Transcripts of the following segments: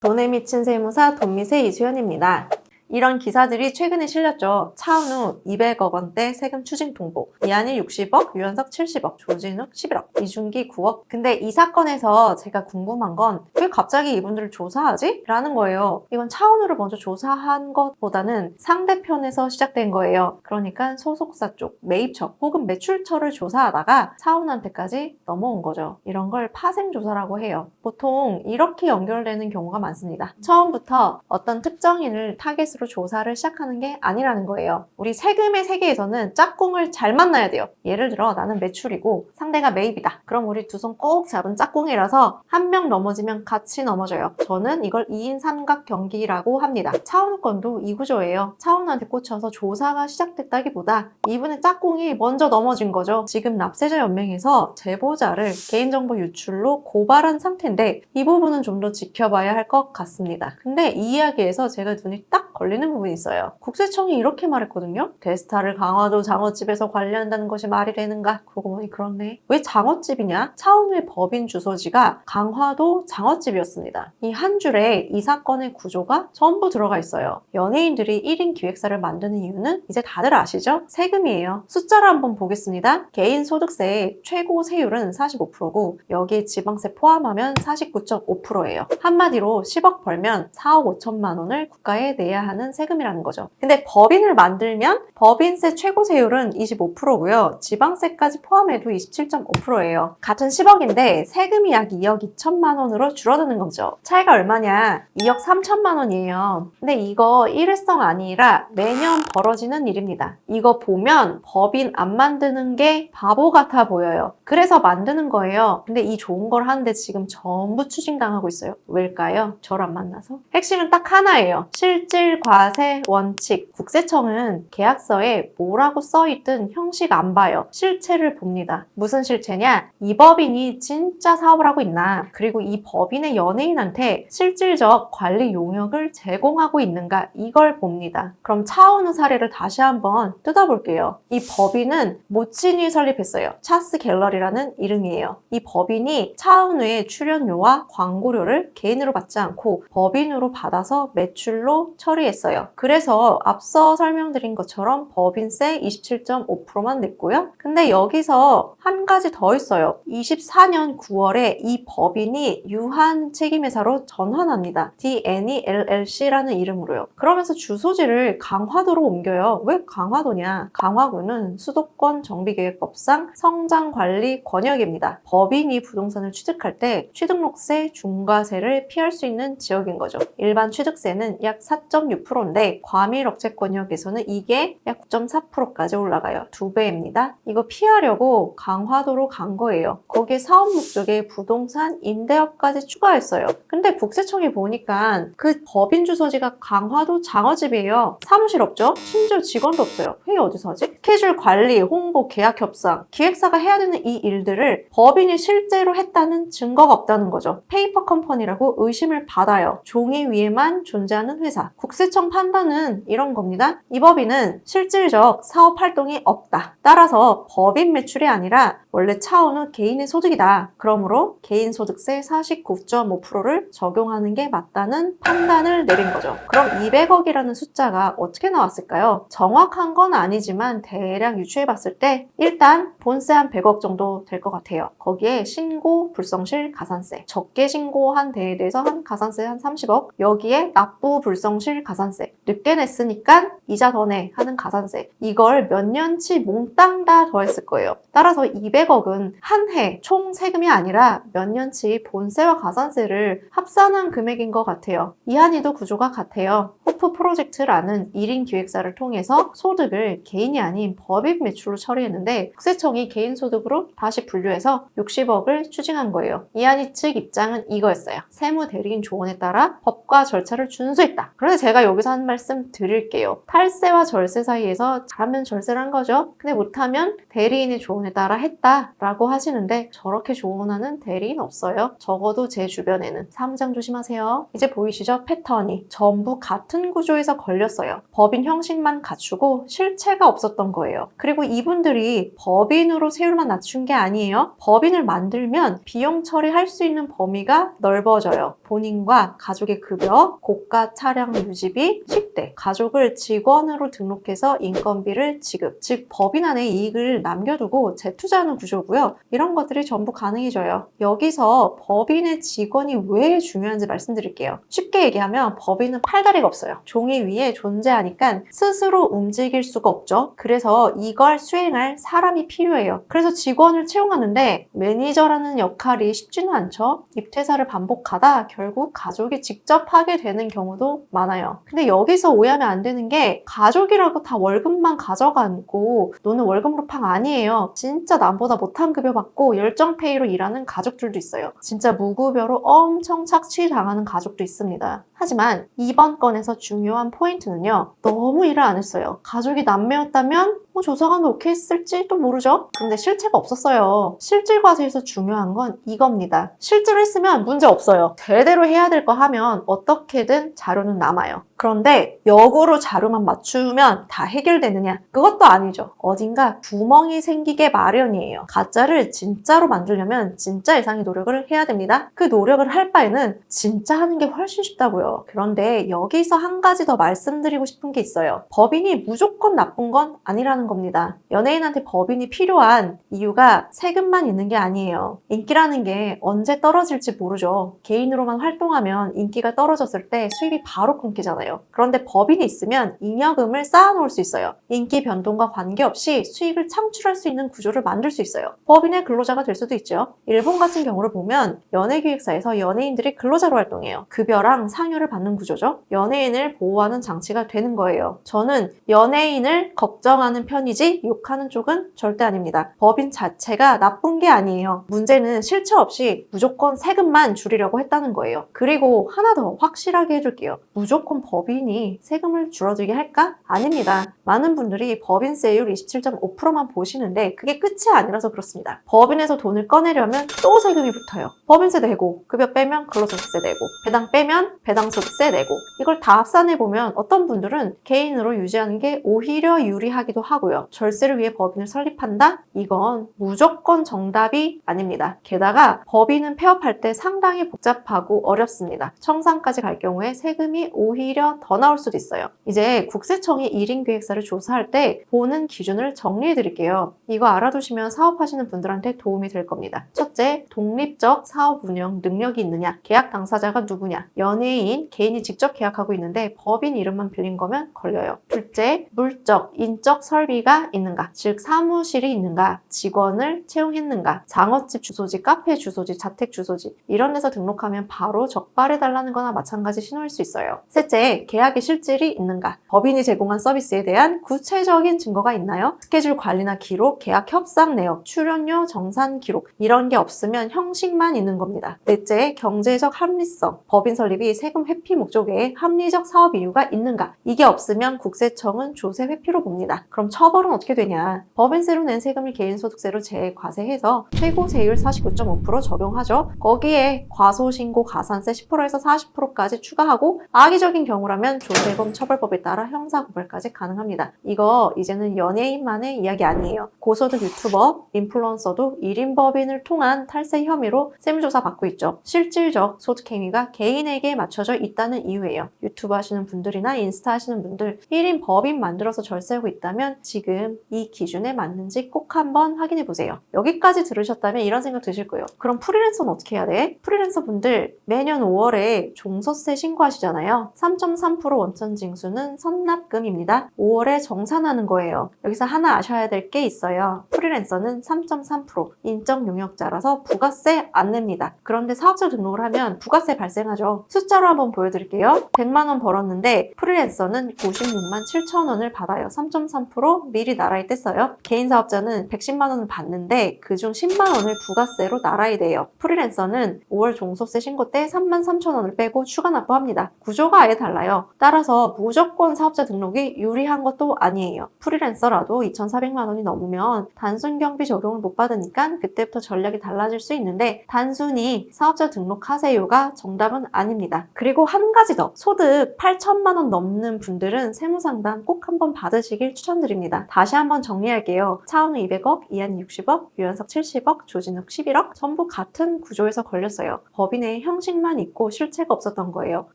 돈에 미친 세무사 돈미세 이수연입니다. 이런 기사들이 최근에 실렸죠. 차은우 200억 원대 세금 추징 통보, 이한일 60억, 유현석 70억, 조진욱 11억, 이준기 9억. 근데 이 사건에서 제가 궁금한 건 왜 갑자기 이분들을 조사하지? 라는 거예요. 이건 차은우를 먼저 조사한 것보다는 상대편에서 시작된 거예요. 그러니까 소속사 쪽, 매입처 혹은 매출처를 조사하다가 차은우한테까지 넘어온 거죠. 이런 걸 파생조사라고 해요. 보통 이렇게 연결되는 경우가 많습니다. 처음부터 어떤 특정인을 타겟으로 조사를 시작하는 게 아니라는 거예요. 우리 세금의 세계에서는 짝꿍을 잘 만나야 돼요. 예를 들어 나는 매출이고 상대가 매입이다. 그럼 우리 두 손 꼭 잡은 짝꿍이라서 한 명 넘어지면 같이 넘어져요. 저는 이걸 2인 삼각 경기라고 합니다. 차은우 건도 이 구조예요. 차은우한테 꽂혀서 조사가 시작됐다기보다 이분의 짝꿍이 먼저 넘어진 거죠. 지금 납세자 연맹에서 제보자를 개인정보 유출로 고발한 상태인데 이 부분은 좀 더 지켜봐야 할 것 같습니다. 근데 이 이야기에서 제가 눈이 딱 걸리는 부분이 있어요. 국세청이 이렇게 말했거든요. 대스타를 강화도 장어집에서 관리한다는 것이 말이 되는가? 그러고 보니 그렇네. 왜 장어집이냐? 차은우의 법인 주소지가 강화도 장어집이었습니다. 이 한 줄에 이 사건의 구조가 전부 들어가 있어요. 연예인들이 1인 기획사를 만드는 이유는 이제 다들 아시죠? 세금이에요. 숫자를 한번 보겠습니다. 개인 소득세의 최고 세율은 45%고 여기에 지방세 포함하면 49.5%예요. 한마디로 10억 벌면 4억 5천만 원을 국가에 내야 하는 세금이라는 거죠. 근데 법인을 만들면 법인세 최고 세율은 25%고요. 지방세까지 포함해도 27.5%예요. 같은 10억인데 세금이 약 2억 2천만 원으로 줄어드는 거죠. 차이가 얼마냐? 2억 3천만 원이에요. 근데 이거 일회성 아니라 매년 벌어지는 일입니다. 이거 보면 법인 안 만드는 게 바보 같아 보여요. 그래서 만드는 거예요. 근데 이 좋은 걸 하는데 지금 전부 추징당하고 있어요. 왜일까요? 저를 안 만나서? 핵심은 딱 하나예요. 실질 과세 원칙. 국세청은 계약서에 뭐라고 써있든 형식 안 봐요. 실체를 봅니다. 무슨 실체냐? 이 법인이 진짜 사업을 하고 있나? 그리고 이 법인의 연예인한테 실질적 관리 용역을 제공하고 있는가? 이걸 봅니다. 그럼 차은우 사례를 다시 한번 뜯어볼게요. 이 법인은 모친이 설립했어요. 차스 갤러리라는 이름이에요. 이 법인이 차은우의 출연료와 광고료를 개인으로 받지 않고 법인으로 받아서 매출로 처리했어요. 그래서 앞서 설명드린 것처럼 법인세 27.5%만 냈고요. 근데 여기서 한 가지 더 있어요. 24년 9월에 이 법인이 유한 책임회사로 전환합니다. DNE LLC라는 이름으로요. 그러면서 주소지를 강화도로 옮겨요. 왜 강화도냐? 강화구는 수도권 정비계획법상 성장관리 권역입니다. 법인이 부동산을 취득할 때 취득록세, 중과세를 피할 수 있는 지역인 거죠. 일반 취득세는 약 4.6%인데 과밀업체 권역에서는 이게 약 9.4%까지 올라가요. 2배입니다. 이거 피하려고 강화도로 간 거예요. 거기에 사업 목적에 부동산 임대업까지 추가했어요. 근데 국세청이 보니까 그 법인 주소지가 강화도 장어집이에요. 사무실 없죠? 심지어 직원도 없어요. 회의 어디서 하지? 스케줄 관리, 홍보, 계약 협상, 기획사가 해야 되는 이 일들을 법인이 실제로 했다는 증거가 없다는 거죠. 페이퍼 컴퍼니라고 의심을 받아요. 종이 위에만 존재하는 회사. 국세청 판단은 이런 겁니다. 이 법인은 실질적 사업 활동이 없다. 따라서 법인 매출이 아니라 원래 차은우 개인의 소득이다. 그러므로 개인소득세 49.5%를 적용하는 게 맞다는 판단을 내린 거죠. 그럼 200억이라는 숫자가 어떻게 나왔을까요? 정확한 건 아니지만 대략 유추해봤을 때 일단 본세 한 100억 정도 될 것 같아요. 거기에 신고 불성실 가산세, 적게 신고한 데에 대해서 한 가산세 한 30억, 여기에 납부 불성실 가산세, 늦게 냈으니까 이자 더 내 하는 가산세, 이걸 몇 년치 몽땅 다 더했을 거예요. 따라서 200억은 한 해 총 세금이 아니라 몇 년치 본세와 가산세를 합산한 금액인 것 같아요. 이한이도 구조가 같아요. 호프 프로젝트라는 1인 기획사를 통해서 소득을 개인이 아닌 법인 매출로 처리했는데 국세청이 개인 소득으로 다시 분류해서 60억을 추징한 거예요. 이한이 측 입장은 이거였어요. 세무대리인 조언에 따라 법과 절차를 준수했다. 그런데 제가 여기서 한 말씀 드릴게요. 탈세와 절세 사이에서 잘하면 절세를 한 거죠. 근데 못하면 대리인의 조언에 따라 했다라고 하시는데 저렇게 조언하는 대리인 없어요. 적어도 제 주변에는. 사무장 조심하세요. 이제 보이시죠? 패턴이. 전부 같은 법인 구조에서 걸렸어요. 법인 형식만 갖추고 실체가 없었던 거예요. 그리고 이분들이 법인으로 세율만 낮춘 게 아니에요. 법인을 만들면 비용 처리할 수 있는 범위가 넓어져요. 본인과 가족의 급여, 고가 차량 유지비, 식대, 가족을 직원으로 등록해서 인건비를 지급, 즉 법인 안에 이익을 남겨두고 재투자하는 구조고요. 이런 것들이 전부 가능해져요. 여기서 법인의 직원이 왜 중요한지 말씀드릴게요. 쉽게 얘기하면 법인은 팔다리가 없어요. 종이 위에 존재하니까 스스로 움직일 수가 없죠. 그래서 이걸 수행할 사람이 필요해요. 그래서 직원을 채용하는데 매니저라는 역할이 쉽지는 않죠. 입퇴사를 반복하다 결국 가족이 직접 하게 되는 경우도 많아요. 근데 여기서 오해하면 안 되는 게 가족이라고 다 월급만 가져가고 너는 월급루팡 아니에요. 진짜 남보다 못한 급여 받고 열정페이로 일하는 가족들도 있어요. 진짜 무급여로 엄청 착취당하는 가족도 있습니다. 하지만 이번 건에서 중요한 포인트는요. 너무 일을 안 했어요. 가족이 남매였다면 조사관도 오케이 했을지도 모르죠. 그런데 실체가 없었어요. 실질 과제에서 중요한 건 이겁니다. 실제로 했으면 문제 없어요. 대대로 해야 될 거 하면 어떻게든 자료는 남아요. 그런데 역으로 자료만 맞추면 다 해결되느냐? 그것도 아니죠. 어딘가 구멍이 생기게 마련이에요. 가짜를 진짜로 만들려면 진짜 이상의 노력을 해야 됩니다. 그 노력을 할 바에는 진짜 하는 게 훨씬 쉽다고요. 그런데 여기서 한 가지 더 말씀드리고 싶은 게 있어요. 법인이 무조건 나쁜 건 아니라는 겁니다. 연예인한테 법인이 필요한 이유가 세금만 있는 게 아니에요. 인기라는 게 언제 떨어질지 모르죠. 개인으로만 활동하면 인기가 떨어졌을 때 수입이 바로 끊기잖아요. 그런데 법인이 있으면 잉여금을 쌓아놓을 수 있어요. 인기 변동과 관계없이 수익을 창출할 수 있는 구조를 만들 수 있어요. 법인의 근로자가 될 수도 있죠. 일본 같은 경우를 보면 연예기획사에서 연예인들이 근로자로 활동해요. 급여랑 상여를 받는 구조죠. 연예인을 보호하는 장치가 되는 거예요. 저는 연예인을 걱정하는 편이지 욕하는 쪽은 절대 아닙니다. 법인 자체가 나쁜 게 아니에요. 문제는 실체 없이 무조건 세금만 줄이려고 했다는 거예요. 그리고 하나 더 확실하게 해줄게요. 무조건 법인이 세금을 줄어들게 할까? 아닙니다. 많은 분들이 법인세율 27.5%만 보시는데 그게 끝이 아니라서 그렇습니다. 법인에서 돈을 꺼내려면 또 세금이 붙어요. 법인세 내고, 급여 빼면 근로소득세 내고, 배당 빼면 배당소득세 내고, 이걸 다 합산해보면 어떤 분들은 개인으로 유지하는 게 오히려 유리하기도 하고요. 절세를 위해 법인을 설립한다? 이건 무조건 정답이 아닙니다. 게다가 법인은 폐업할 때 상당히 복잡하고 어렵습니다. 청산까지 갈 경우에 세금이 오히려 더 나올 수도 있어요. 이제 국세청이 1인 기획사를 조사할 때 보는 기준을 정리해 드릴게요. 이거 알아두시면 사업하시는 분들한테 도움이 될 겁니다. 첫째, 독립적 사업 운영 능력이 있느냐, 계약 당사자가 누구냐, 연예인, 개인이 직접 계약하고 있는데 법인 이름만 빌린 거면 걸려요. 둘째, 물적, 인적 설비가 있는가, 즉 사무실이 있는가, 직원을 채용했는가, 장어집 주소지, 카페 주소지, 자택 주소지 이런 데서 등록하면 바로 적발해달라는 거나 마찬가지 신호일 수 있어요. 셋째, 계약의 실질이 있는가, 법인이 제공한 서비스에 대한 구체적인 증거가 있나요? 스케줄 관리나 기록, 계약 협상 내역, 출연료, 정산 기록 이런 게 없으면 형식만 있는 겁니다. 넷째, 경제적 합리성, 법인 설립이 세금 회피 목적 외에 합리적 사업 이유가 있는가, 이게 없으면 국세청은 조세 회피로 봅니다. 그럼 처벌은 어떻게 되냐? 법인세로 낸 세금을 개인소득세로 재과세해서 최고 세율 49.5% 적용하죠. 거기에 과소신고 가산세 10%에서 40%까지 추가하고 악의적인 경우라면 조세범 처벌법에 따라 형사고발까지 가능합니다. 이거 이제는 연예인만의 이야기 아니에요. 고소득 유튜버, 인플루언서도 1인 법인을 통한 탈세 혐의로 세무조사 받고 있죠. 실질적 소득 행위가 개인에게 맞춰져 있다는 이유예요. 유튜브 하시는 분들이나 인스타 하시는 분들 1인 법인 만들어서 절세하고 있다면 지금 이 기준에 맞는지 꼭 한번 확인해 보세요. 여기까지 들으셨다면 이런 생각 드실 거예요. 그럼 프리랜서는 어떻게 해야 돼? 프리랜서 분들 매년 5월에 종소세 신고하시잖아요. 3.3% 원천 징수는 선납금입니다. 5월에 정산하는 거예요. 여기서 하나 아셔야 될 게 있어요. 프리랜서는 3.3% 인적 용역자라서 부가세 안 냅니다. 그런데 사업자 등록을 하면 부가세 발생하죠. 숫자로 한번 보여드릴게요. 100만 원 벌었는데 프리랜서는 96만 7천 원을 받아요. 3.3% 미리 나라에 뗐어요. 개인 사업자는 110만 원을 받는데 그중 10만 원을 부가세로 나라에 내요. 프리랜서는 5월 종소세 신고 때 3만 3천 원을 빼고 추가 납부합니다. 구조가 아예 달라요. 따라서 무조건 사업자 등록이 유리한 것도 아니에요. 프리랜서라도 2,400만 원이 넘으면 단순 경비 적용을 못 받으니까 그때부터 전략이 달라질 수 있는데 단순히 사업자 등록하세요가 정답은 아닙니다. 그리고 한 가지 더, 소득 8천만 원 넘는 분들은 세무상담 꼭 한번 받으시길 추천드립니다. 다시 한번 정리할게요. 차은우 200억, 이한이 60억, 유현석 70억, 조진욱 11억 전부 같은 구조에서 걸렸어요. 법인의 형식만 있고 실체가 없었던 거예요.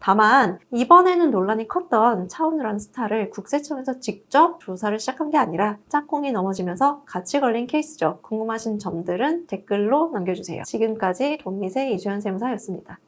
다만 이번에는 논란이 컸던 차은우라는 스타를 국세청에서 직접 조사를 시작한 게 아니라 짝꿍이 넘어지면서 같이 걸린 케이스죠. 궁금하신 점들은 댓글로 남겨주세요. 지금까지 돈미세 이주연 세무사였습니다.